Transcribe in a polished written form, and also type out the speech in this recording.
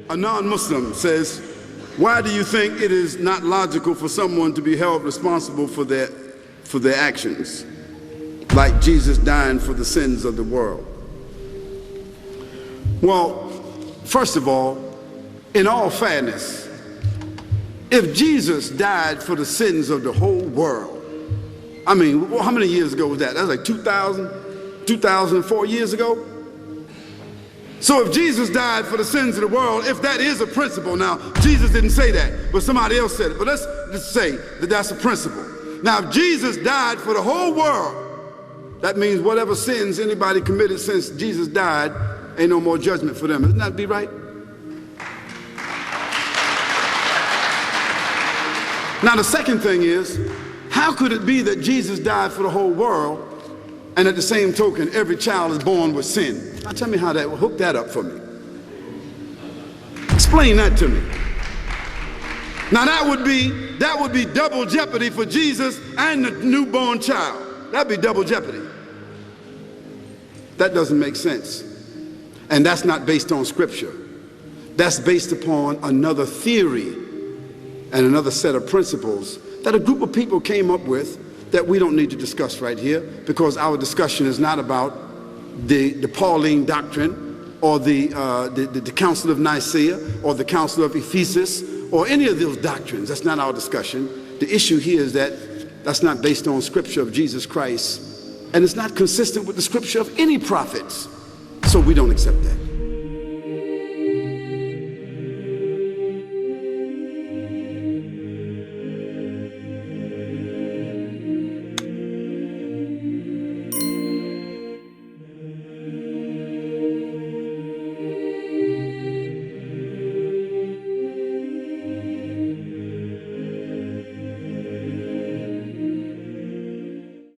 A non-Muslim says, why do you think it is not logical for someone to be held responsible for their actions, like Jesus dying for the sins of the world? Well, first of all, in all fairness, if Jesus died for the sins of the whole world, I mean, how many years ago was that? That was like 2004 years ago? So if Jesus died for the sins of the world, if that is a principle, now Jesus didn't say that, but somebody else said it, but let's just say that that's a principle. Now if Jesus died for the whole world, that means whatever sins anybody committed since Jesus died, ain't no more judgment for them. Isn't that be right? Now the second thing is, how could it be that Jesus died for the whole world and at the same token every child is born with sin? Now tell me how that, hook that up for me. Explain that to me. Now that would be double jeopardy for Jesus and the newborn child. That'd be double jeopardy. That doesn't make sense. And that's not based on scripture. That's based upon another theory and another set of principles that a group of people came up with that we don't need to discuss right here, because our discussion is not about the Pauline doctrine or the Council of Nicaea or the Council of Ephesus or any of those doctrines. That's not our discussion. The issue here is that that's not based on scripture of Jesus Christ, and it's not consistent with the scripture of any prophets. So we don't accept that.